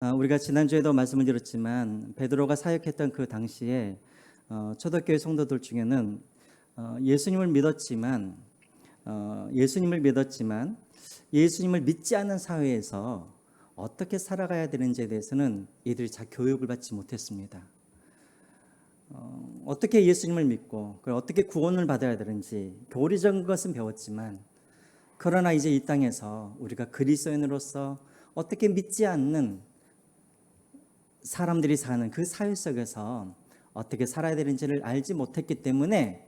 우리가 지난주에도 말씀을 드렸지만 베드로가 사역했던 그 당시에 초대교회 성도들 중에는 예수님을 믿었지만 예수님을 믿지 않는 사회에서 어떻게 살아가야 되는지에 대해서는 이들이 잘 교육을 받지 못했습니다. 어떻게 예수님을 믿고 어떻게 구원을 받아야 되는지 교리적인 것은 배웠지만, 그러나 이제 이 땅에서 우리가 그리스도인으로서 어떻게 믿지 않는 사람들이 사는 그 사회 속에서 어떻게 살아야 되는지를 알지 못했기 때문에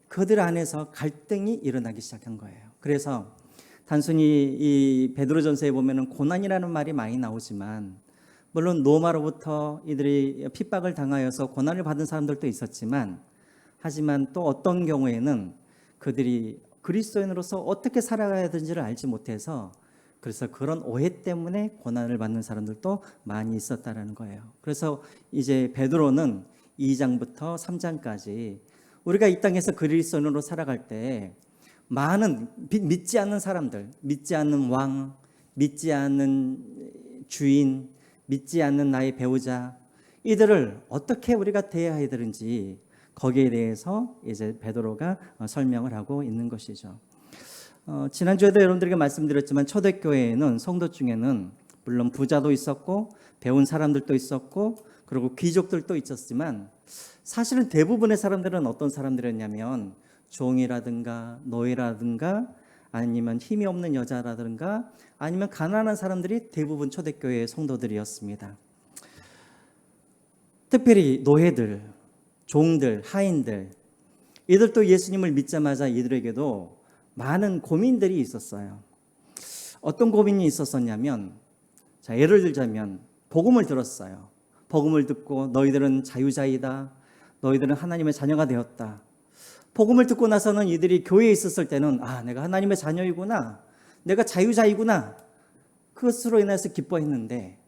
그들 안에서 갈등이 일어나기 시작한 거예요. 그래서 단순히 이 베드로전서에 보면은 고난이라는 말이 많이 나오지만, 물론 로마로부터 이들이 핍박을 당하여서 고난을 받은 사람들도 있었지만, 하지만 또 어떤 경우에는 그들이 그리스도인으로서 어떻게 살아가야 되는지를 알지 못해서, 그래서 그런 오해 때문에 고난을 받는 사람들도 많이 있었다는 거예요. 그래서 이제 베드로는 2장부터 3장까지 우리가 이 땅에서 그리스도인으로 살아갈 때 많은 믿지 않는 사람들, 믿지 않는 왕, 믿지 않는 주인, 믿지 않는 나의 배우자, 이들을 어떻게 우리가 대해야 되는지 거기에 대해서 이제 베드로가 설명을 하고 있는 것이죠. 지난주에도 여러분들에게 말씀드렸지만 초대교회에는 성도 중에는 물론 부자도 있었고 배운 사람들도 있었고 그리고 귀족들도 있었지만, 사실은 대부분의 사람들은 어떤 사람들이었냐면 종이라든가 노예라든가 아니면 힘이 없는 여자라든가 아니면 가난한 사람들이 대부분 초대교회의 성도들이었습니다. 특별히 노예들, 종들, 하인들, 이들도 예수님을 믿자마자 이들에게도 많은 고민들이 있었어요. 어떤 고민이 있었었냐면, 예를 들자면 복음을 들었어요. 복음을 듣고 너희들은 자유자이다, 너희들은 하나님의 자녀가 되었다. 복음을 듣고 나서는 이들이 교회에 있었을 때는 내가 하나님의 자녀이구나, 내가 자유자이구나, 그것으로 인해서 기뻐했는데,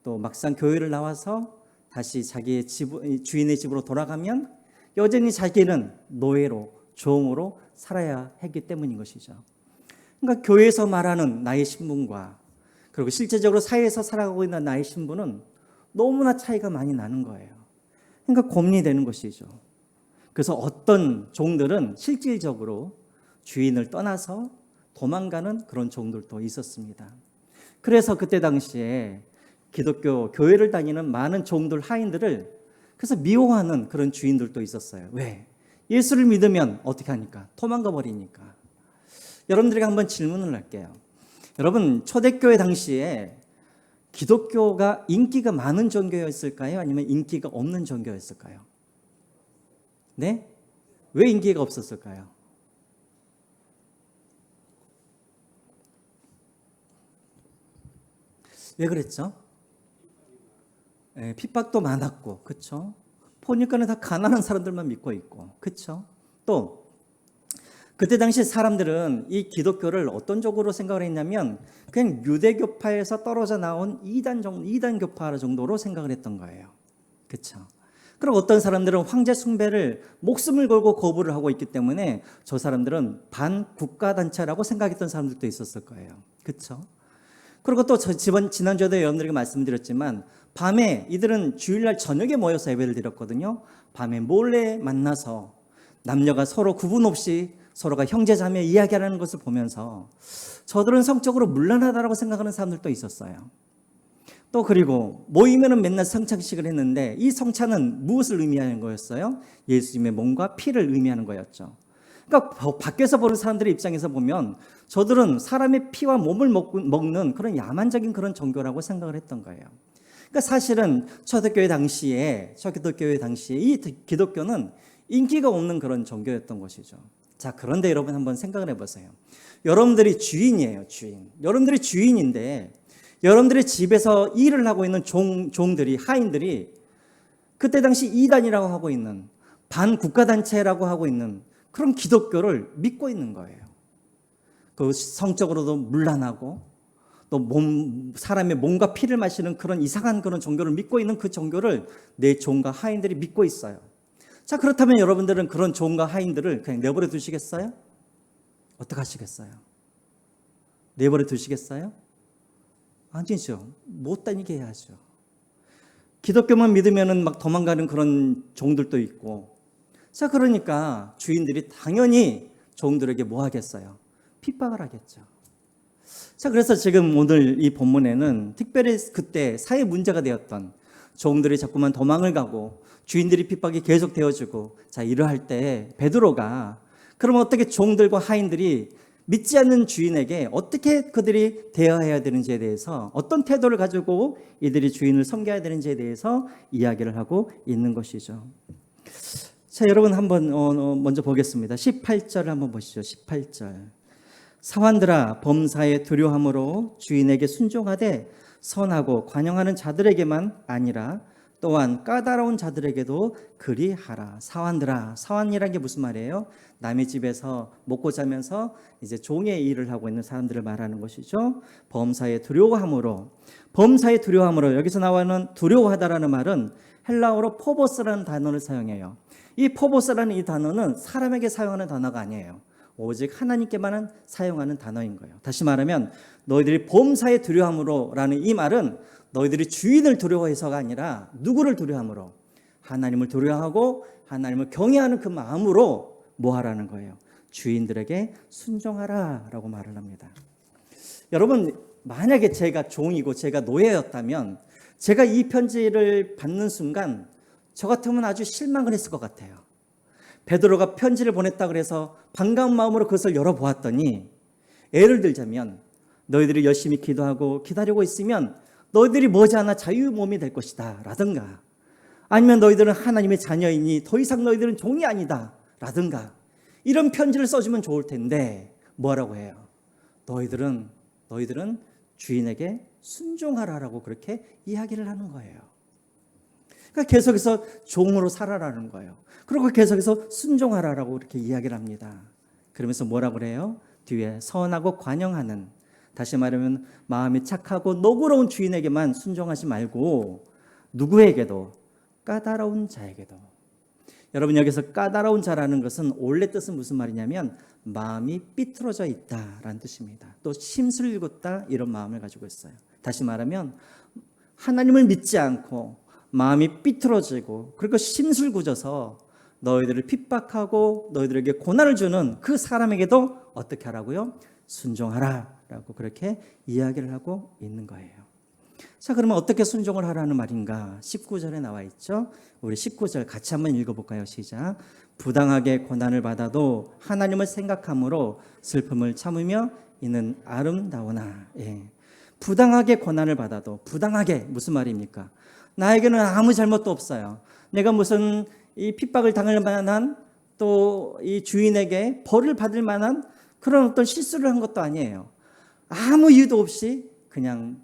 또 막상 교회를 나와서 다시 자기의 주인의 집으로 돌아가면 여전히 자기는 노예로, 종으로 살아야 했기 때문인 것이죠. 그러니까 교회에서 말하는 나의 신분과 그리고 실제적으로 사회에서 살아가고 있는 나의 신분은 너무나 차이가 많이 나는 거예요. 그러니까 고민이 되는 것이죠. 그래서 어떤 종들은 실질적으로 주인을 떠나서 도망가는 그런 종들도 있었습니다. 그래서 그때 당시에 기독교 교회를 다니는 많은 종들, 하인들을 그래서 미워하는 그런 주인들도 있었어요. 왜? 예수를 믿으면 어떻게 하니까? 도망가 버리니까. 여러분들에게 한번 질문을 할게요. 여러분, 초대교회 당시에 기독교가 인기가 많은 종교였을까요? 아니면 인기가 없는 종교였을까요? 네? 왜 인기가 없었을까요? 왜 그랬죠? 핍박도 많았고, 그렇죠? 보니까는 다 가난한 사람들만 믿고 있고, 그렇죠? 또 그때 당시 사람들은 이 기독교를 어떤 쪽으로 생각을 했냐면 그냥 유대교파에서 떨어져 나온 이단교파 정도로 생각을 했던 거예요. 그렇죠? 그럼 어떤 사람들은 황제 숭배를 목숨을 걸고 거부를 하고 있기 때문에 저 사람들은 반국가단체라고 생각했던 사람들도 있었을 거예요. 그렇죠? 그리고 또 지난주에도 여러분들에게 말씀드렸지만, 밤에 이들은 주일날 저녁에 모여서 예배를 드렸거든요. 밤에 몰래 만나서 남녀가 서로 구분 없이 서로가 형제자매 이야기하는 것을 보면서 저들은 성적으로 문란하다고 생각하는 사람들도 있었어요. 또 그리고 모이면은 맨날 성찬식을 했는데 이 성찬은 무엇을 의미하는 거였어요? 예수님의 몸과 피를 의미하는 거였죠. 그러니까 밖에서 보는 사람들의 입장에서 보면 저들은 사람의 피와 몸을 먹는 그런 야만적인 그런 종교라고 생각을 했던 거예요. 그러니까 사실은 초대교회 당시에 이 기독교는 인기가 없는 그런 종교였던 것이죠. 자, 그런데 여러분 한번 생각을 해보세요. 여러분들이 주인이에요, 주인. 여러분들이 주인인데 여러분들의 집에서 일을 하고 있는 종들이, 하인들이 그때 당시 이단이라고 하고 있는 반국가단체라고 하고 있는 그런 기독교를 믿고 있는 거예요. 그 성적으로도 문란하고 또 사람의 몸과 피를 마시는 그런 이상한 그런 종교를 믿고 있는 그 종교를 내 종과 하인들이 믿고 있어요. 자, 그렇다면 여러분들은 그런 종과 하인들을 그냥 내버려 두시겠어요? 어떻게 하시겠어요? 내버려 두시겠어요? 아니죠. 못 다니게 해야죠. 기독교만 믿으면은 막 도망가는 그런 종들도 있고. 자, 그러니까 주인들이 당연히 종들에게 뭐 하겠어요? 핍박을 하겠죠. 자, 그래서 지금 오늘 이 본문에는 특별히 그때 사회 문제가 되었던 종들이 자꾸만 도망을 가고 주인들이 핍박이 계속 되어지고, 자, 이러할 때 베드로가 그럼 어떻게 종들과 하인들이 믿지 않는 주인에게 어떻게 그들이 대화해야 되는지에 대해서, 어떤 태도를 가지고 이들이 주인을 섬겨야 되는지에 대해서 이야기를 하고 있는 것이죠. 자, 여러분 한번 먼저 보겠습니다. 18절을 한번 보시죠. 18절. 사환들아, 범사에 두려움으로 주인에게 순종하되 선하고 관용하는 자들에게만 아니라 또한 까다로운 자들에게도 그리하라. 사환들아, 사환이라는 게 무슨 말이에요? 남의 집에서 먹고 자면서 이제 종의 일을 하고 있는 사람들을 말하는 것이죠. 범사에 두려워함으로, 범사에 두려워함으로, 여기서 나오는 두려워하다라는 말은 헬라어로 포보스라는 단어를 사용해요. 이 포보스라는 이 단어는 사람에게 사용하는 단어가 아니에요. 오직 하나님께만 사용하는 단어인 거예요. 다시 말하면 너희들이 범사에 두려움으로라는 이 말은 너희들이 주인을 두려워해서가 아니라 누구를 두려움으로? 하나님을 두려워하고 하나님을 경외하는 그 마음으로 뭐 하라는 거예요? 주인들에게 순종하라라고 말을 합니다. 여러분, 만약에 제가 종이고 제가 노예였다면 제가 이 편지를 받는 순간 저 같으면 아주 실망을 했을 것 같아요. 베드로가 편지를 보냈다 그래서 반가운 마음으로 그것을 열어보았더니, 예를 들자면 너희들이 열심히 기도하고 기다리고 있으면 너희들이 머지않아 자유 몸이 될 것이다 라든가, 아니면 너희들은 하나님의 자녀이니 더 이상 너희들은 종이 아니다 라든가, 이런 편지를 써주면 좋을 텐데 뭐라고 해요? 너희들은 주인에게 순종하라라고 그렇게 이야기를 하는 거예요. 그러니까 계속해서 종으로 살아라는 거예요. 그리고 계속해서 순종하라라고 이렇게 이야기를 합니다. 그러면서 뭐라고 그래요? 뒤에 선하고 관용하는, 다시 말하면 마음이 착하고 너그러운 주인에게만 순종하지 말고 누구에게도, 까다로운 자에게도. 여러분, 여기서 까다로운 자라는 것은 원래 뜻은 무슨 말이냐면 마음이 삐뚤어져 있다라는 뜻입니다. 또 심술궂다, 이런 마음을 가지고 있어요. 다시 말하면 하나님을 믿지 않고 마음이 삐뚤어지고 그리고 심술궂어서 너희들을 핍박하고 너희들에게 고난을 주는 그 사람에게도 어떻게 하라고요? 순종하라라고 그렇게 이야기를 하고 있는 거예요. 자, 그러면 어떻게 순종을 하라는 말인가? 19절에 나와 있죠. 우리 19절 같이 한번 읽어볼까요? 시작. 부당하게 고난을 받아도 하나님을 생각함으로 슬픔을 참으며 이는 아름다우나. 예. 부당하게 고난을 받아도, 부당하게 무슨 말입니까? 나에게는 아무 잘못도 없어요. 내가 무슨 이 핍박을 당할 만한, 또 이 주인에게 벌을 받을 만한 그런 어떤 실수를 한 것도 아니에요. 아무 이유도 없이 그냥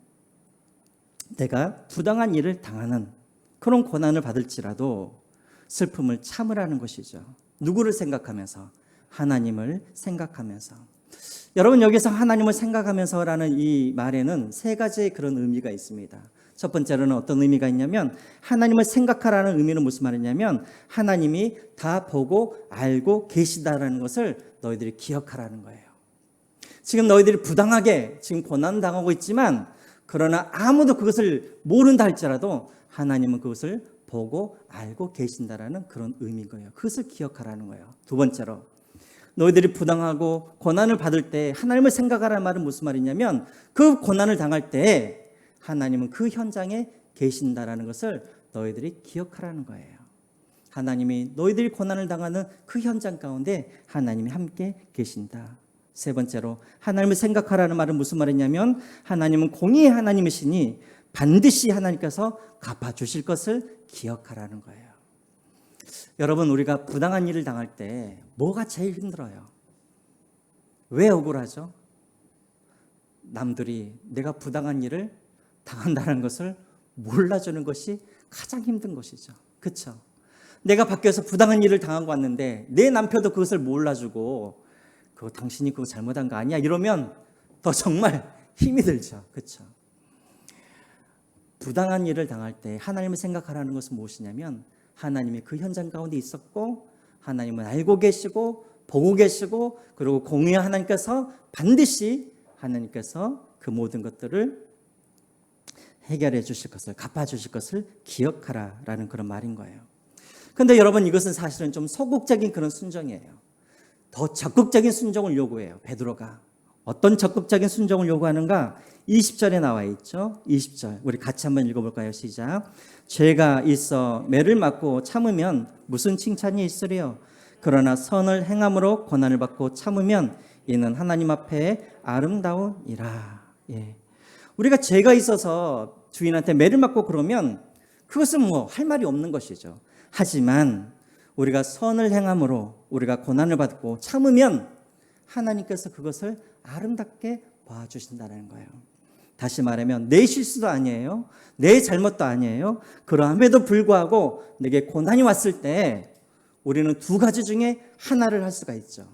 내가 부당한 일을 당하는 그런 고난을 받을지라도 슬픔을 참으라는 것이죠. 누구를 생각하면서? 하나님을 생각하면서. 여러분, 여기서 하나님을 생각하면서라는 이 말에는 세 가지의 그런 의미가 있습니다. 첫 번째로는 어떤 의미가 있냐면, 하나님을 생각하라는 의미는 무슨 말이냐면 하나님이 다 보고 알고 계시다라는 것을 너희들이 기억하라는 거예요. 지금 너희들이 부당하게 지금 고난 당하고 있지만, 그러나 아무도 그것을 모른다 할지라도 하나님은 그것을 보고 알고 계신다라는 그런 의미인 거예요. 그것을 기억하라는 거예요. 두 번째로, 너희들이 부당하고 고난을 받을 때 하나님을 생각하라는 말은 무슨 말이냐면, 그 고난을 당할 때 하나님은 그 현장에 계신다라는 것을 너희들이 기억하라는 거예요. 하나님이 너희들이 고난을 당하는 그 현장 가운데 하나님이 함께 계신다. 세 번째로, 하나님을 생각하라는 말은 무슨 말이냐면 하나님은 공의의 하나님이시니 반드시 하나님께서 갚아주실 것을 기억하라는 거예요. 여러분, 우리가 부당한 일을 당할 때 뭐가 제일 힘들어요? 왜 억울하죠? 남들이 내가 부당한 일을 당한다는 것을 몰라주는 것이 가장 힘든 것이죠. 그렇죠? 내가 밖에서 부당한 일을 당하고 왔는데 내 남편도 그것을 몰라주고 그거 당신이 그거 잘못한 거 아니야? 이러면 더 정말 힘이 들죠. 그렇죠? 부당한 일을 당할 때 하나님을 생각하라는 것은 무엇이냐면 하나님이 그 현장 가운데 있었고 하나님은 알고 계시고 보고 계시고 그리고 공의의 하나님께서 반드시 하나님께서 그 모든 것들을 해결해 주실 것을, 갚아 주실 것을 기억하라라는 그런 말인 거예요. 근데 여러분, 이것은 사실은 좀 소극적인 그런 순종이에요. 더 적극적인 순종을 요구해요, 베드로가. 어떤 적극적인 순종을 요구하는가? 20절에 나와 있죠. 20절. 우리 같이 한번 읽어볼까요? 시작. 죄가 있어 매를 맞고 참으면 무슨 칭찬이 있으리요? 그러나 선을 행함으로 고난을 받고 참으면 이는 하나님 앞에 아름다우니라. 예. 우리가 죄가 있어서 주인한테 매를 맞고 그러면 그것은 뭐 할 말이 없는 것이죠. 하지만 우리가 선을 행함으로 우리가 고난을 받고 참으면 하나님께서 그것을 아름답게 봐주신다는 거예요. 다시 말하면 내 실수도 아니에요. 내 잘못도 아니에요. 그럼에도 불구하고 내게 고난이 왔을 때 우리는 두 가지 중에 하나를 할 수가 있죠.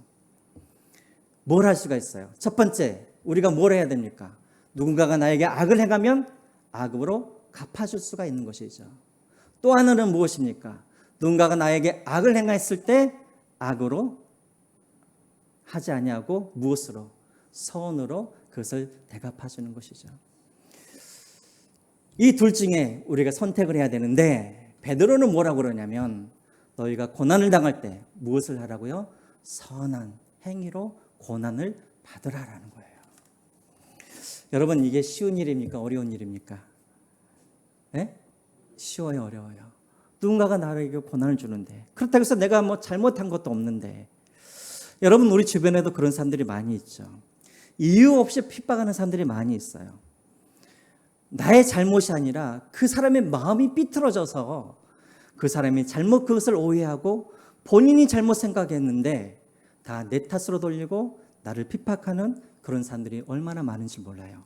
뭘 할 수가 있어요? 첫 번째, 우리가 뭘 해야 됩니까? 누군가가 나에게 악을 행하면 악으로 갚아줄 수가 있는 것이죠. 또 하나는 무엇입니까? 누군가가 나에게 악을 행했을 때 악으로 하지 아니하고 무엇으로? 선으로 그것을 대갚아 주는 것이죠. 이 둘 중에 우리가 선택을 해야 되는데 베드로는 뭐라고 그러냐면 너희가 고난을 당할 때 무엇을 하라고요? 선한 행위로 고난을 받으라라는 거예요. 여러분, 이게 쉬운 일입니까? 어려운 일입니까? 네? 쉬워요, 어려워요? 누군가가 나에게 고난을 주는데, 그렇다고 해서 내가 뭐 잘못한 것도 없는데. 여러분, 우리 주변에도 그런 사람들이 많이 있죠. 이유 없이 핍박하는 사람들이 많이 있어요. 나의 잘못이 아니라 그 사람의 마음이 삐뚤어져서 그 사람이 잘못 그것을 오해하고 본인이 잘못 생각했는데 다 내 탓으로 돌리고 나를 핍박하는 그런 사람들이 얼마나 많은지 몰라요.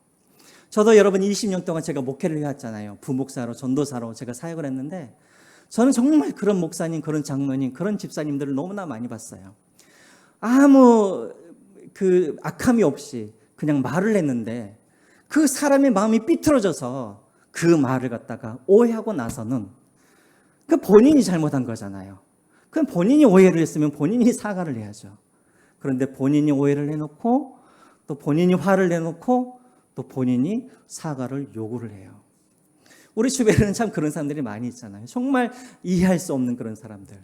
저도 여러분 20년 동안 제가 목회를 해왔잖아요. 부목사로, 전도사로 제가 사역을 했는데 저는 정말 그런 목사님, 그런 장로님, 그런 집사님들을 너무나 많이 봤어요. 아무 그 악함이 없이 그냥 말을 했는데 그 사람의 마음이 삐뚤어져서 그 말을 갖다가 오해하고 나서는 그 본인이 잘못한 거잖아요. 그럼 본인이 오해를 했으면 본인이 사과를 해야죠. 그런데 본인이 오해를 해놓고 또 본인이 화를 내놓고 또 본인이 사과를 요구를 해요. 우리 주변에는 참 그런 사람들이 많이 있잖아요. 정말 이해할 수 없는 그런 사람들.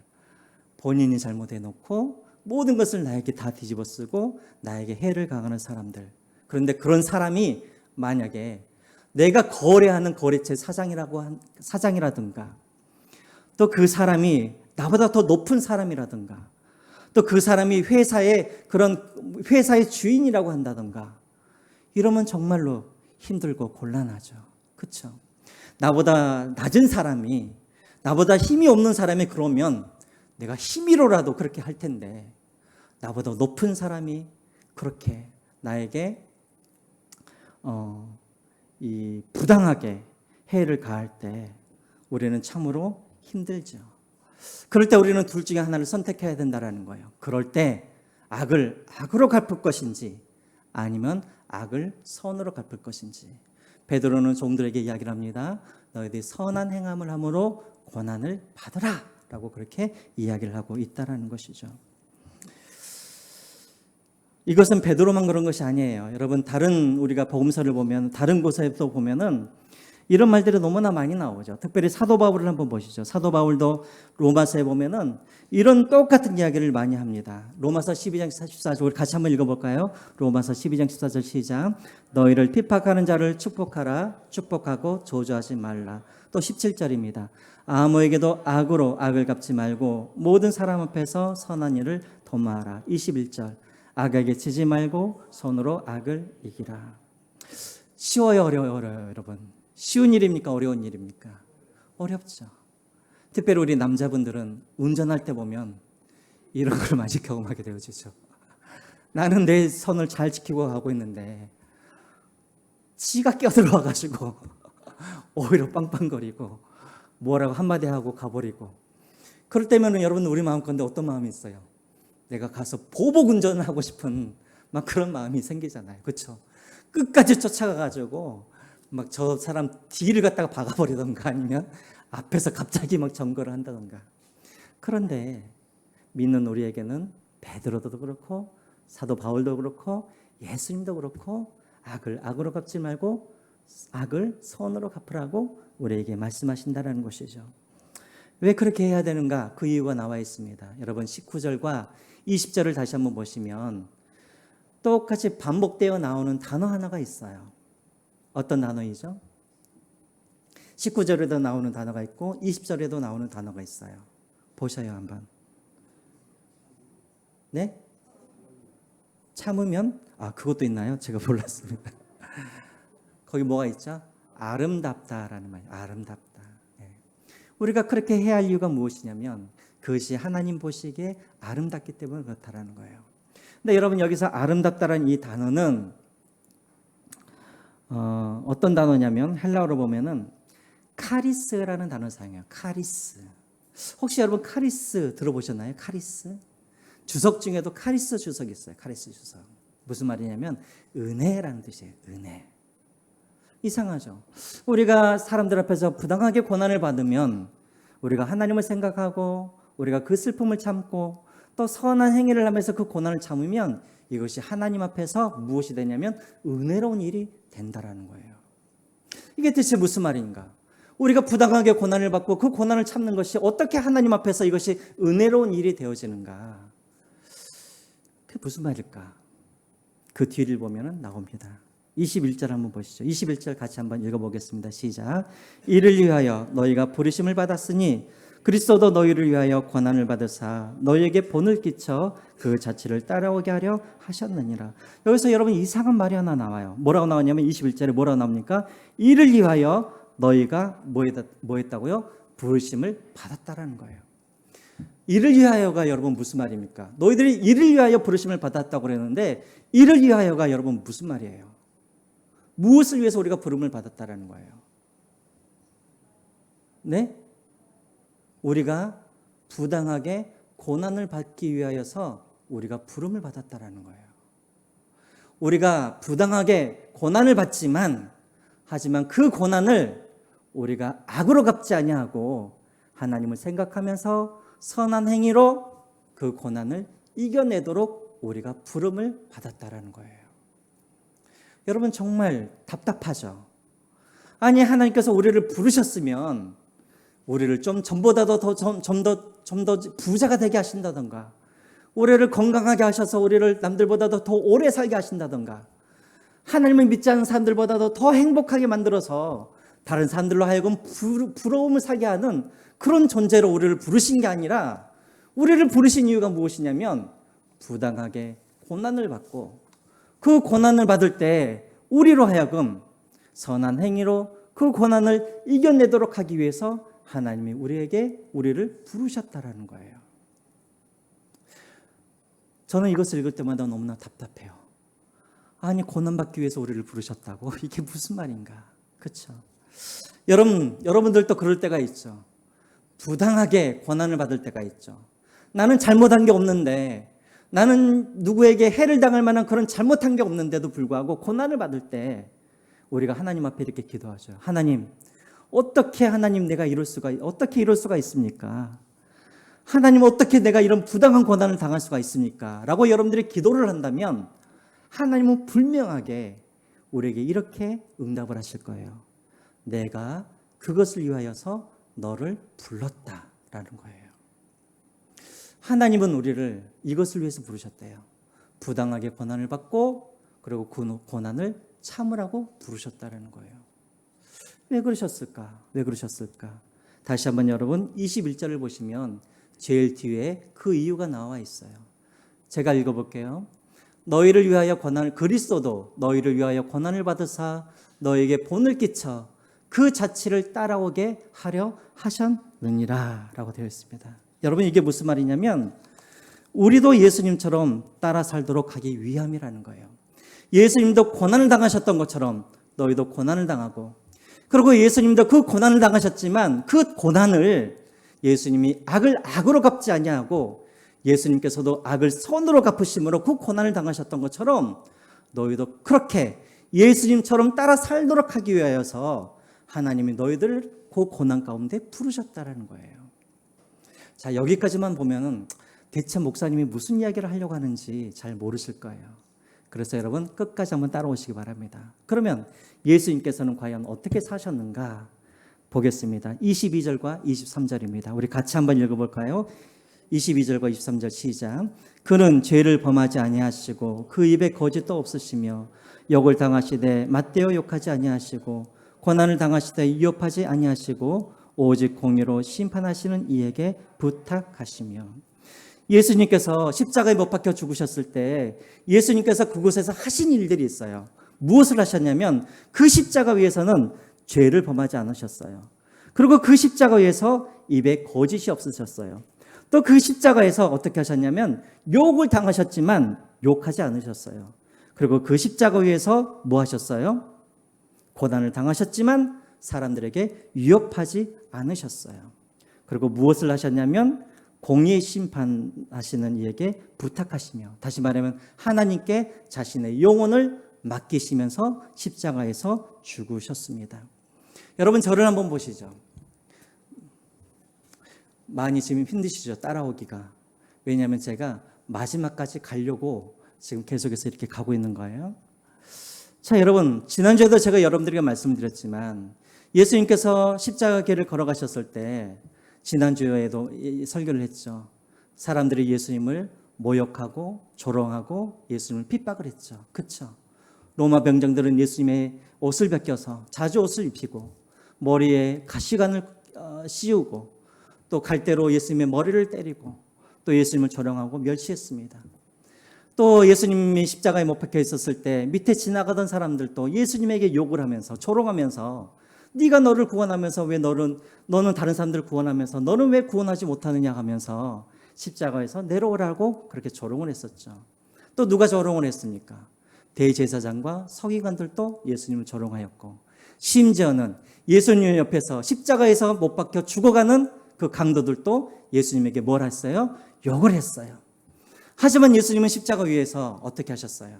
본인이 잘못해놓고 모든 것을 나에게 다 뒤집어 쓰고 나에게 해를 가하는 사람들. 그런데 그런 사람이 만약에 내가 거래하는 거래처 사장이라든가 또 그 사람이 나보다 더 높은 사람이라든가 또 그 사람이 회사의 주인이라고 한다든가 이러면 정말로 힘들고 곤란하죠. 그렇죠? 나보다 낮은 사람이, 나보다 힘이 없는 사람이 그러면 내가 힘으로라도 그렇게 할 텐데 나보다 높은 사람이 그렇게 나에게 이 부당하게 해를 가할 때 우리는 참으로 힘들죠. 그럴 때 우리는 둘 중에 하나를 선택해야 된다는 거예요. 그럴 때 악을 악으로 갚을 것인지 아니면 악을 선으로 갚을 것인지. 베드로는 종들에게 이야기를 합니다. 너희들이 선한 행함을 함으로 고난을 받으라 라고 그렇게 이야기를 하고 있다는 것이죠. 이것은 베드로만 그런 것이 아니에요. 여러분, 다른 우리가 복음서를 보면 다른 곳에도 보면은 이런 말들이 너무나 많이 나오죠. 특별히 사도 바울을 한번 보시죠. 사도 바울도 로마서에 보면은 이런 똑같은 이야기를 많이 합니다. 로마서 12장 14절 같이 한번 읽어볼까요? 로마서 12장 14절 시작. 너희를 핍박하는 자를 축복하라. 축복하고 저주하지 말라. 또 17절입니다. 아무에게도 악으로 악을 갚지 말고 모든 사람 앞에서 선한 일을 도모하라. 21절. 악에게 치지 말고 손으로 악을 이기라. 쉬워요, 어려워요, 여러분? 쉬운 일입니까? 어려운 일입니까? 어렵죠. 특별히 우리 남자분들은 운전할 때 보면 이런 걸 많이 경험하게 되어지죠. 나는 내 선을 잘 지키고 가고 있는데 지가 껴들어와가지고 오히려 빵빵거리고 뭐라고 한마디 하고 가버리고. 그럴 때면은 여러분 우리 마음 가운데 어떤 마음이 있어요? 내가 가서 보복 운전을 하고 싶은 막 그런 마음이 생기잖아요. 그렇죠? 끝까지 쫓아가가지고 막 저 사람 뒤를 갖다가 박아버리던가 아니면 앞에서 갑자기 막 점거를 한다던가. 그런데 믿는 우리에게는 베드로도 그렇고 사도 바울도 그렇고 예수님도 그렇고 악을 악으로 갚지 말고 악을 선으로 갚으라고 우리에게 말씀하신다는 것이죠. 왜 그렇게 해야 되는가? 그 이유가 나와 있습니다. 여러분 19절과 20절을 다시 한번 보시면 똑같이 반복되어 나오는 단어 하나가 있어요. 어떤 단어이죠? 19절에도 나오는 단어가 있고 20절에도 나오는 단어가 있어요. 보셔요 한번. 네? 참으면 그것도 있나요? 제가 몰랐습니다. 거기 뭐가 있죠? 아름답다라는 말이에요. 아름답다. 네. 우리가 그렇게 해야 할 이유가 무엇이냐면 그것이 하나님 보시기에 아름답기 때문에 그렇다라는 거예요. 근데 여러분 여기서 아름답다라는 이 단어는 어떤 단어냐면 헬라어로 보면은 카리스라는 단어를 사용해요. 카리스. 혹시 여러분 카리스 들어보셨나요? 카리스? 주석 중에도 카리스 주석이 있어요. 카리스 주석. 무슨 말이냐면 은혜라는 뜻이에요. 은혜. 이상하죠. 우리가 사람들 앞에서 부당하게 고난을 받으면 우리가 하나님을 생각하고 우리가 그 슬픔을 참고 또 선한 행위를 하면서 그 고난을 참으면 이것이 하나님 앞에서 무엇이 되냐면 은혜로운 일이 된다라는 거예요. 이게 대체 무슨 말인가? 우리가 부당하게 고난을 받고 그 고난을 참는 것이 어떻게 하나님 앞에서 이것이 은혜로운 일이 되어지는가? 그게 무슨 말일까? 그 뒤를 보면 나옵니다. 21절 한번 보시죠. 21절 같이 한번 읽어보겠습니다. 시작. 이를 위하여 너희가 부르심을 받았으니 그리스도도 너희를 위하여 고난을 받으사 너희에게 본을 끼쳐 그 자취를 따라오게 하려 하셨느니라. 여기서 여러분 이상한 말이 하나 나와요. 뭐라고 나오냐면 21절에 뭐라고 나옵니까? 이를 위하여 너희가 뭐 했다고요? 부르심을 받았다라는 거예요. 이를 위하여가 여러분 무슨 말입니까? 너희들이 이를 위하여 부르심을 받았다고 그랬는데 이를 위하여가 여러분 무슨 말이에요? 무엇을 위해서 우리가 부름을 받았다라는 거예요? 네? 우리가 부당하게 고난을 받기 위하여서 우리가 부름을 받았다라는 거예요. 우리가 부당하게 고난을 받지만 하지만 그 고난을 우리가 악으로 갚지 아니하고 하나님을 생각하면서 선한 행위로 그 고난을 이겨내도록 우리가 부름을 받았다라는 거예요. 여러분 정말 답답하죠? 아니 하나님께서 우리를 부르셨으면 우리를 좀 전보다도 좀 더 부자가 되게 하신다던가 우리를 건강하게 하셔서 우리를 남들보다도 더 오래 살게 하신다던가 하나님을 믿지 않는 사람들보다도 더 행복하게 만들어서 다른 사람들로 하여금 부러움을 사게 하는 그런 존재로 우리를 부르신 게 아니라 우리를 부르신 이유가 무엇이냐면 부당하게 고난을 받고 그 고난을 받을 때 우리로 하여금 선한 행위로 그 고난을 이겨내도록 하기 위해서 하나님이 우리를 부르셨다라는 거예요. 저는 이것을 읽을 때마다 너무나 답답해요. 아니 고난받기 위해서 우리를 부르셨다고? 이게 무슨 말인가? 그렇죠? 여러분들도 그럴 때가 있죠. 부당하게 고난을 받을 때가 있죠. 나는 잘못한 게 없는데 나는 누구에게 해를 당할 만한 그런 잘못한 게 없는데도 불구하고 고난을 받을 때 우리가 하나님 앞에 이렇게 기도하죠. 하나님, 어떻게 어떻게 이럴 수가 있습니까? 하나님 어떻게 내가 이런 부당한 고난을 당할 수가 있습니까? 라고 여러분들이 기도를 한다면 하나님은 분명하게 우리에게 이렇게 응답을 하실 거예요. 내가 그것을 위하여서 너를 불렀다라는 거예요. 하나님은 우리를 이것을 위해서 부르셨대요. 부당하게 고난을 받고 그리고 그 고난을 참으라고 부르셨다라는 거예요. 왜 그러셨을까? 왜 그러셨을까? 다시 한번 여러분 21절을 보시면 제일 뒤에 그 이유가 나와 있어요. 제가 읽어볼게요. 너희를 위하여 그리스도도 너희를 위하여 고난을 받으사 너에게 본을 끼쳐 그 자취를 따라오게 하려 하셨느니라 라고 되어 있습니다. 여러분 이게 무슨 말이냐면 우리도 예수님처럼 따라 살도록 하기 위함이라는 거예요. 예수님도 고난을 당하셨던 것처럼 너희도 고난을 당하고 그리고 예수님도 그 고난을 당하셨지만 그 고난을 예수님이 악을 악으로 갚지 아니하고 예수님께서도 악을 선으로 갚으심으로 그 고난을 당하셨던 것처럼 너희도 그렇게 예수님처럼 따라 살도록 하기 위하여서 하나님이 너희들을 그 고난 가운데 부르셨다라는 거예요. 자, 여기까지만 보면은 대체 목사님이 무슨 이야기를 하려고 하는지 잘 모르실 거예요. 그래서 여러분 끝까지 한번 따라오시기 바랍니다. 그러면 예수님께서는 과연 어떻게 사셨는가 보겠습니다. 22절과 23절입니다. 우리 같이 한번 읽어볼까요? 22절과 23절 시작. 그는 죄를 범하지 아니하시고 그 입에 거짓도 없으시며 욕을 당하시되 맞대어 욕하지 아니하시고 고난을 당하시되 위협하지 아니하시고 오직 공의로 심판하시는 이에게 부탁하시며. 예수님께서 십자가에 못 박혀 죽으셨을 때 예수님께서 그곳에서 하신 일들이 있어요. 무엇을 하셨냐면 그 십자가 위에서는 죄를 범하지 않으셨어요. 그리고 그 십자가 위에서 입에 거짓이 없으셨어요. 또 그 십자가에서 어떻게 하셨냐면 욕을 당하셨지만 욕하지 않으셨어요. 그리고 그 십자가 위에서 뭐 하셨어요? 고난을 당하셨지만 사람들에게 위협하지 않으셨어요. 그리고 무엇을 하셨냐면 공의 심판하시는 이에게 부탁하시며, 다시 말하면 하나님께 자신의 영혼을 맡기시면서 십자가에서 죽으셨습니다. 여러분 저를 한번 보시죠. 많이 지금 힘드시죠? 따라오기가. 왜냐하면 제가 마지막까지 가려고 지금 계속해서 이렇게 가고 있는 거예요. 자, 여러분 지난주에도 제가 여러분들에게 말씀드렸지만 예수님께서 십자가길을 걸어가셨을 때 지난주에도 설교를 했죠. 사람들이 예수님을 모욕하고 조롱하고 예수님을 핍박을 했죠. 그렇죠? 로마 병정들은 예수님의 옷을 벗겨서 자주 옷을 입히고 머리에 가시관을 씌우고 또 갈대로 예수님의 머리를 때리고 또 예수님을 조롱하고 멸시했습니다. 또 예수님이 십자가에 못 박혀 있었을 때 밑에 지나가던 사람들도 예수님에게 욕을 하면서 조롱하면서 네가 너를 구원하면서 왜 너는 다른 사람들을 구원하면서 너는 왜 구원하지 못하느냐 하면서 십자가에서 내려오라고 그렇게 조롱을 했었죠. 또 누가 조롱을 했습니까? 대제사장과 서기관들도 예수님을 조롱하였고 심지어는 예수님 옆에서 십자가에서 못 박혀 죽어가는 그 강도들도 예수님에게 뭘 했어요? 욕을 했어요. 하지만 예수님은 십자가 위에서 어떻게 하셨어요?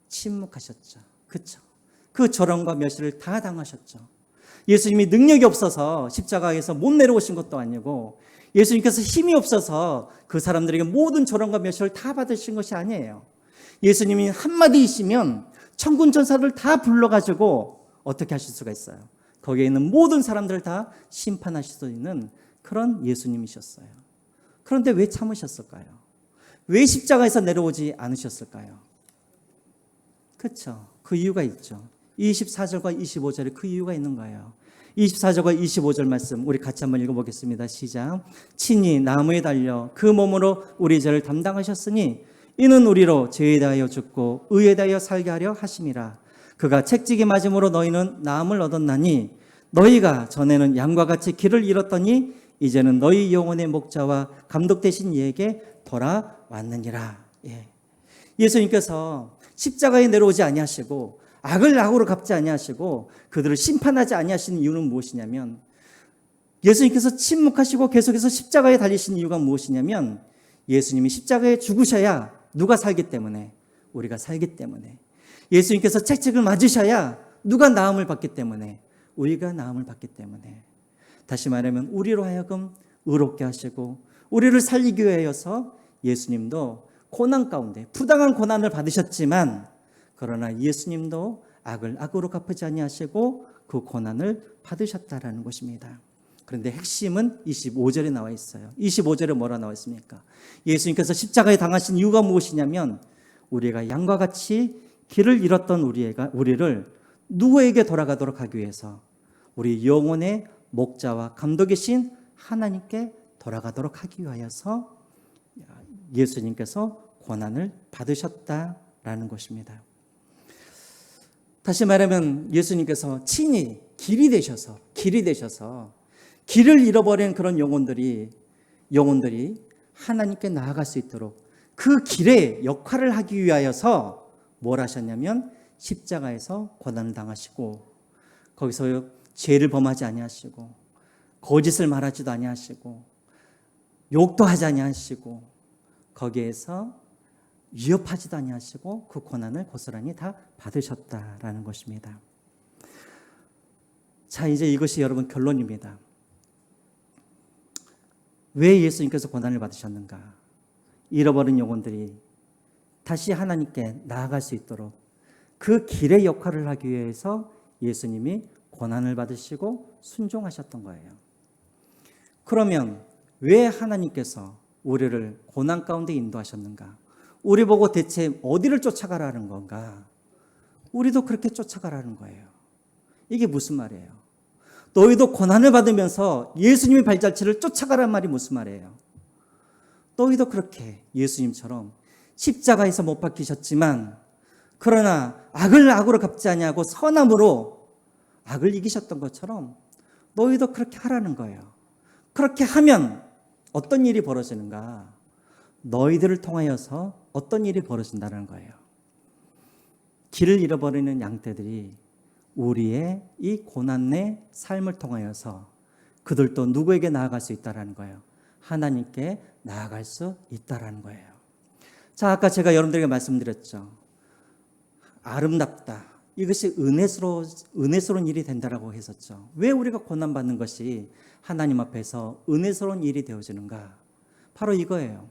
침묵하셨죠. 그렇죠? 그 조롱과 멸시를 다 당하셨죠. 예수님이 능력이 없어서 십자가에서 못 내려오신 것도 아니고 예수님께서 힘이 없어서 그 사람들에게 모든 조롱과 멸시를 다 받으신 것이 아니에요. 예수님이 한마디이시면 천군 천사를 다 불러가지고 어떻게 하실 수가 있어요? 거기에 있는 모든 사람들을 다 심판하실 수 있는 그런 예수님이셨어요. 그런데 왜 참으셨을까요? 왜 십자가에서 내려오지 않으셨을까요? 그렇죠. 그 이유가 있죠. 24절과 25절에 그 이유가 있는 거예요. 24절과 25절 말씀 우리 같이 한번 읽어보겠습니다. 시작. 친히 나무에 달려 그 몸으로 우리 죄를 담당하셨으니 이는 우리로 죄에 대하여 죽고 의에 대하여 살게 하려 하심이라. 그가 채찍이 맞음으로 너희는 나음을 얻었나니 너희가 전에는 양과 같이 길을 잃었더니 이제는 너희 영혼의 목자와 감독 되신 이에게 돌아왔느니라. 예수님께서 십자가에 내려오지 아니하시고 악을 악으로 갚지 아니하시고 그들을 심판하지 아니하시는 이유는 무엇이냐면 예수님께서 침묵하시고 계속해서 십자가에 달리신 이유가 무엇이냐면 예수님이 십자가에 죽으셔야 누가 살기 때문에 우리가 살기 때문에 예수님께서 채찍을 맞으셔야 누가 나음을 받기 때문에 우리가 나음을 받기 때문에 다시 말하면 우리로 하여금 의롭게 하시고 우리를 살리기 위하여서 예수님도 고난 가운데 부당한 고난을 받으셨지만 그러나 예수님도 악을 악으로 갚지 아니하시고 그 고난을 받으셨다라는 것입니다. 그런데 핵심은 25절에 나와 있어요. 25절에 뭐라 나와 있습니까? 예수님께서 십자가에 당하신 이유가 무엇이냐면 우리가 양과 같이 길을 잃었던 우리를 누구에게 돌아가도록 하기 위해서 우리 영혼의 목자와 감독이신 하나님께 돌아가도록 하기 위하여서 예수님께서 고난을 받으셨다라는 것입니다. 다시 말하면 예수님께서 친히 길이 되셔서 길을 잃어버린 그런 영혼들이 하나님께 나아갈 수 있도록 그 길의 역할을 하기 위하여서 뭘 하셨냐면 십자가에서 고난을 당하시고 거기서 죄를 범하지 아니하시고 거짓을 말하지도 아니하시고 욕도 하지 아니하시고 거기에서 위협하지도 아니하시고 그 고난을 고스란히 다 받으셨다라는 것입니다. 자, 이제 이것이 여러분 결론입니다. 왜 예수님께서 고난을 받으셨는가? 잃어버린 영혼들이 다시 하나님께 나아갈 수 있도록 그 길의 역할을 하기 위해서 예수님이 고난을 받으시고 순종하셨던 거예요. 그러면 왜 하나님께서 우리를 고난 가운데 인도하셨는가? 우리 보고 대체 어디를 쫓아가라는 건가? 우리도 그렇게 쫓아가라는 거예요. 이게 무슨 말이에요? 너희도 고난을 받으면서 예수님의 발자취를 쫓아가란 말이 무슨 말이에요? 너희도 그렇게 예수님처럼 십자가에서 못 박히셨지만 그러나 악을 악으로 갚지 아니하고 선함으로 악을 이기셨던 것처럼 너희도 그렇게 하라는 거예요. 그렇게 하면 어떤 일이 벌어지는가? 너희들을 통하여서 어떤 일이 벌어진다는 거예요. 길을 잃어버리는 양떼들이 우리의 이 고난의 삶을 통하여서 그들도 누구에게 나아갈 수 있다는 거예요. 하나님께 나아갈 수 있다는 거예요. 자, 아까 제가 여러분들에게 말씀드렸죠. 아름답다. 이것이 은혜스러운 일이 된다라고 했었죠. 왜 우리가 고난받는 것이 하나님 앞에서 은혜스러운 일이 되어지는가? 바로 이거예요.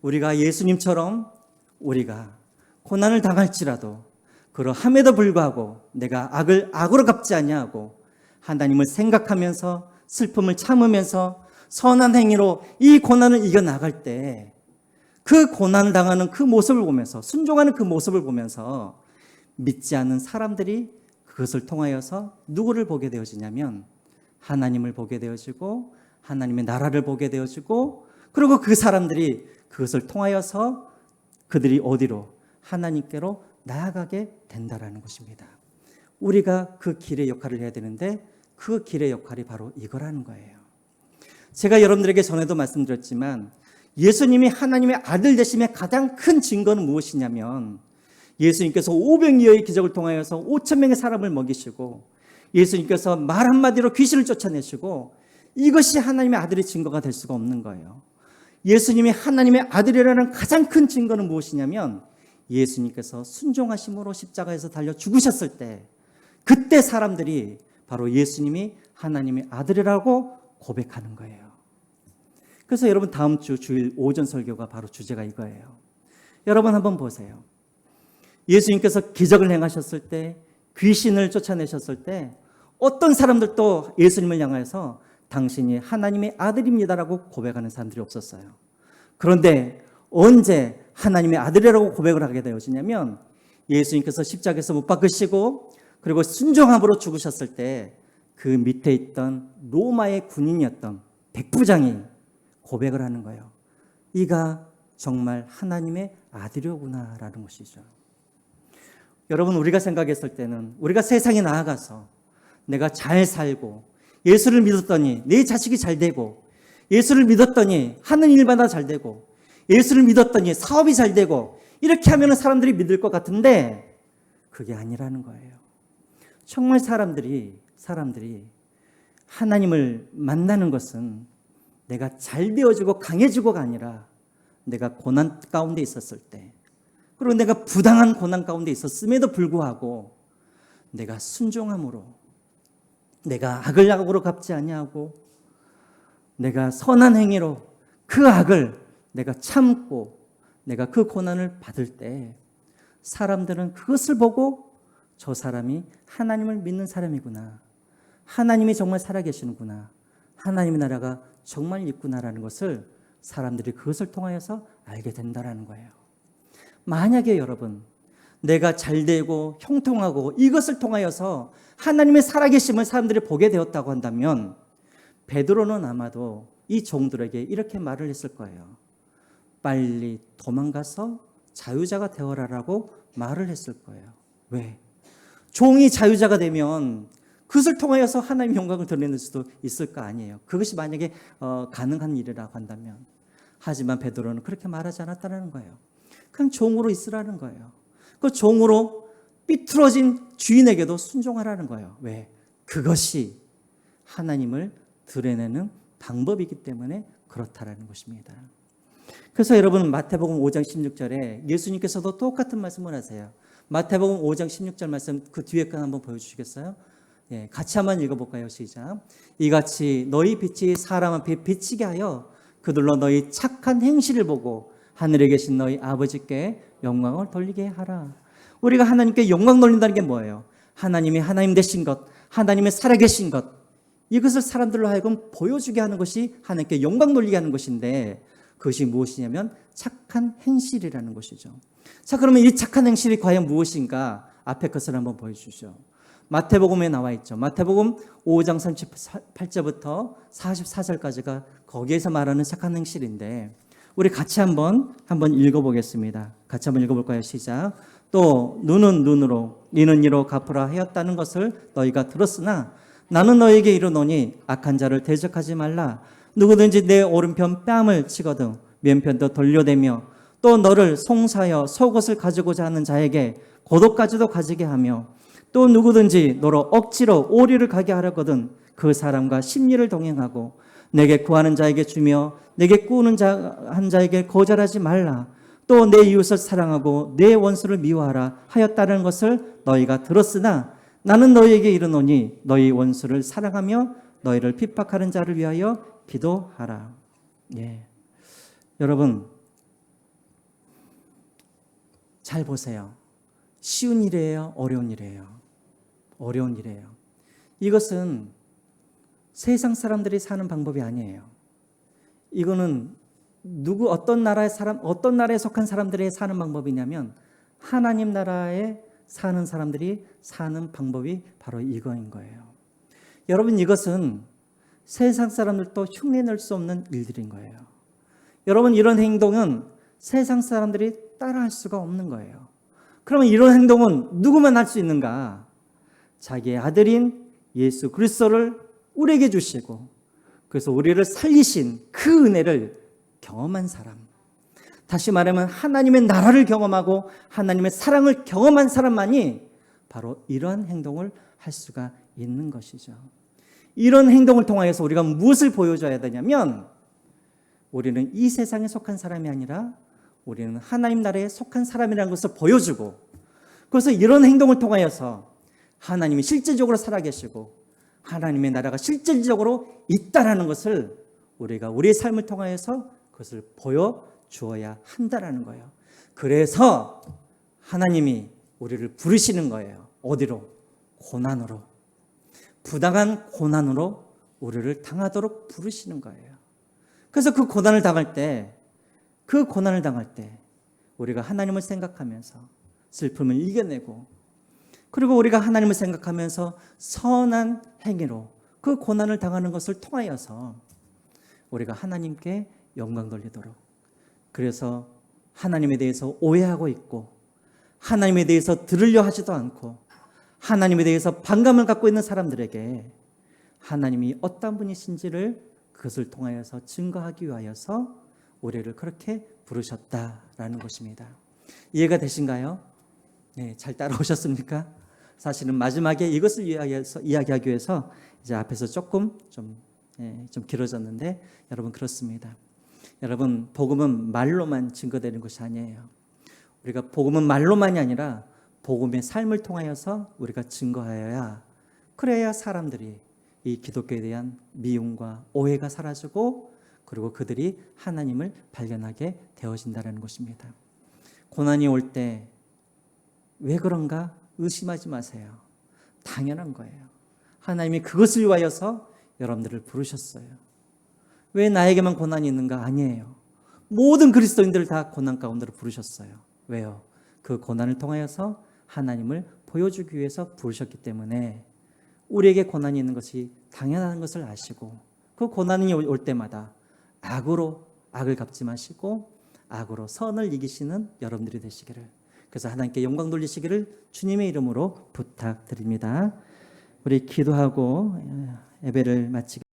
우리가 예수님처럼 우리가 고난을 당할지라도 그러함에도 불구하고 내가 악을 악으로 갚지 아니하고 하나님을 생각하면서 슬픔을 참으면서 선한 행위로 이 고난을 이겨나갈 때 그 고난을 당하는 그 모습을 보면서 순종하는 그 모습을 보면서 믿지 않는 사람들이 그것을 통하여서 누구를 보게 되어지냐면 하나님을 보게 되어지고 하나님의 나라를 보게 되어지고 그리고 그 사람들이 그것을 통하여서 그들이 어디로? 하나님께로 나아가게 된다라는 것입니다. 우리가 그 길의 역할을 해야 되는데 그 길의 역할이 바로 이거라는 거예요. 제가 여러분들에게 전에도 말씀드렸지만 예수님이 하나님의 아들 되심의 가장 큰 증거는 무엇이냐면 예수님께서 500여의 기적을 통하여서 5,000명의 사람을 먹이시고 예수님께서 말 한마디로 귀신을 쫓아내시고 이것이 하나님의 아들의 증거가 될 수가 없는 거예요. 예수님이 하나님의 아들이라는 가장 큰 증거는 무엇이냐면 예수님께서 순종하심으로 십자가에서 달려 죽으셨을 때 그때 사람들이 바로 예수님이 하나님의 아들이라고 고백하는 거예요. 그래서 여러분 다음 주 주일 오전 설교가 바로 주제가 이거예요. 여러분 한번 보세요. 예수님께서 기적을 행하셨을 때 귀신을 쫓아내셨을 때 어떤 사람들도 예수님을 향해서 당신이 하나님의 아들입니다라고 고백하는 사람들이 없었어요. 그런데 언제 하나님의 아들이라고 고백을 하게 되어지냐면 예수님께서 십자가에서 못 박으시고 그리고 순종함으로 죽으셨을 때 그 밑에 있던 로마의 군인이었던 백부장이 고백을 하는 거예요. 이가 정말 하나님의 아들이구나라는 것이죠. 여러분 우리가 생각했을 때는 우리가 세상에 나아가서 내가 잘 살고 예수를 믿었더니 내 자식이 잘 되고 예수를 믿었더니 하는 일마다 잘 되고 예수를 믿었더니 사업이 잘 되고 이렇게 하면 사람들이 믿을 것 같은데 그게 아니라는 거예요. 정말 사람들이 하나님을 만나는 것은 내가 잘 되어지고 강해지고가 아니라 내가 고난 가운데 있었을 때 그리고 내가 부당한 고난 가운데 있었음에도 불구하고 내가 순종함으로 내가 악을 악으로 갚지 아니하고 내가 선한 행위로 그 악을 내가 참고 내가 그 고난을 받을 때 사람들은 그것을 보고 저 사람이 하나님을 믿는 사람이구나. 하나님이 정말 살아계시는구나. 하나님의 나라가 정말 있구나라는 것을 사람들이 그것을 통하여서 알게 된다는 거예요. 만약에 여러분 내가 잘되고 형통하고 이것을 통하여서 하나님의 살아계심을 사람들이 보게 되었다고 한다면 베드로는 아마도 이 종들에게 이렇게 말을 했을 거예요. 빨리 도망가서 자유자가 되어라라고 말을 했을 거예요. 왜? 종이 자유자가 되면 그것을 통하여서 하나님의 영광을 드러낼 수도 있을 거 아니에요. 그것이 만약에 가능한 일이라고 한다면. 하지만 베드로는 그렇게 말하지 않았다는 거예요. 그냥 종으로 있으라는 거예요. 그 종으로 삐뚤어진 주인에게도 순종하라는 거예요. 왜? 그것이 하나님을 드러내는 방법이기 때문에 그렇다라는 것입니다. 그래서 여러분 마태복음 5장 16절에 예수님께서도 똑같은 말씀을 하세요. 마태복음 5장 16절 말씀 그 뒤에 거 한번 보여주시겠어요? 예, 같이 한번 읽어볼까요? 시작. 이같이 너희 빛이 사람 앞에 비치게 하여 그들로 너희 착한 행실을 보고 하늘에 계신 너희 아버지께 영광을 돌리게 하라. 우리가 하나님께 영광 돌린다는 게 뭐예요? 하나님이 하나님 되신 것, 하나님의 살아계신 것, 이것을 사람들로 하여금 보여주게 하는 것이 하나님께 영광 돌리게 하는 것인데, 그것이 무엇이냐면 착한 행실이라는 것이죠. 자, 그러면 이 착한 행실이 과연 무엇인가? 앞에 것을 한번 보여주죠. 마태복음에 나와 있죠. 마태복음 5장 38절부터 44절까지가 거기에서 말하는 착한 행실인데, 우리 같이 한번 읽어보겠습니다. 같이 한번 읽어볼까요? 시작. 또 눈은 눈으로 이는 이로 갚으라 하였다는 것을 너희가 들었으나 나는 너희에게 이르노니 악한 자를 대적하지 말라. 누구든지 내 오른편 뺨을 치거든 왼편도 돌려대며 또 너를 송사하여 속옷을 가지고자 하는 자에게 고독까지도 가지게 하며 또 누구든지 너로 억지로 오리를 가게 하려거든 그 사람과 심리를 동행하고 내게 구하는 자에게 주며 내게 꾸는 한 자에게 거절하지 말라. 또 내 이웃을 사랑하고 내 원수를 미워하라 하였다는 것을 너희가 들었으나 나는 너희에게 이르노니 너희 원수를 사랑하며 너희를 핍박하는 자를 위하여 기도하라. 예. 여러분 잘 보세요. 쉬운 일이에요? 어려운 일이에요? 어려운 일이에요. 이것은 세상 사람들이 사는 방법이 아니에요. 이거는 어떤 나라에 속한 사람들이 사는 방법이냐면 하나님 나라에 사는 사람들이 사는 방법이 바로 이거인 거예요. 여러분 이것은 세상 사람들도 흉내낼 수 없는 일들인 거예요. 여러분 이런 행동은 세상 사람들이 따라할 수가 없는 거예요. 그러면 이런 행동은 누구만 할 수 있는가? 자기의 아들인 예수 그리스도를 우리에게 주시고 그래서 우리를 살리신 그 은혜를 경험한 사람, 다시 말하면 하나님의 나라를 경험하고 하나님의 사랑을 경험한 사람만이 바로 이러한 행동을 할 수가 있는 것이죠. 이런 행동을 통하여서 우리가 무엇을 보여줘야 되냐면 우리는 이 세상에 속한 사람이 아니라 우리는 하나님 나라에 속한 사람이라는 것을 보여주고, 그래서 이런 행동을 통하여서 하나님이 실질적으로 살아계시고 하나님의 나라가 실질적으로 있다라는 것을 우리가 우리의 삶을 통하여서 그것을 보여주어야 한다라는 거예요. 그래서 하나님이 우리를 부르시는 거예요. 어디로? 고난으로. 부당한 고난으로 우리를 당하도록 부르시는 거예요. 그래서 그 고난을 당할 때 우리가 하나님을 생각하면서 슬픔을 이겨내고, 그리고 우리가 하나님을 생각하면서 선한 행위로 그 고난을 당하는 것을 통하여서 우리가 하나님께 영광 돌리도록, 그래서 하나님에 대해서 오해하고 있고 하나님에 대해서 들으려 하지도 않고 하나님에 대해서 반감을 갖고 있는 사람들에게 하나님이 어떤 분이신지를 그것을 통하여서 증거하기 위하여서 우리를 그렇게 부르셨다라는 것입니다. 이해가 되신가요? 네, 잘 따라오셨습니까? 사실은 마지막에 이것을 이야기하기 위해서 이제 앞에서 조금 좀 길어졌는데, 여러분 그렇습니다. 여러분 복음은 말로만 증거되는 것이 아니에요. 우리가 복음은 말로만이 아니라 복음의 삶을 통하여서 우리가 증거하여야, 그래야 사람들이 이 기독교에 대한 미움과 오해가 사라지고 그리고 그들이 하나님을 발견하게 되어진다는 것입니다. 고난이 올 때 왜 그런가 의심하지 마세요. 당연한 거예요. 하나님이 그것을 위하여서 여러분들을 부르셨어요. 왜 나에게만 고난이 있는가? 아니에요. 모든 그리스도인들을 다 고난 가운데로 부르셨어요. 왜요? 그 고난을 통하여서 하나님을 보여주기 위해서 부르셨기 때문에 우리에게 고난이 있는 것이 당연한 것을 아시고, 그 고난이 올 때마다 악으로 악을 갚지 마시고 악으로 선을 이기시는 여러분들이 되시기를, 그래서 하나님께 영광 돌리시기를 주님의 이름으로 부탁드립니다. 우리 기도하고 예배를 마치겠습니다.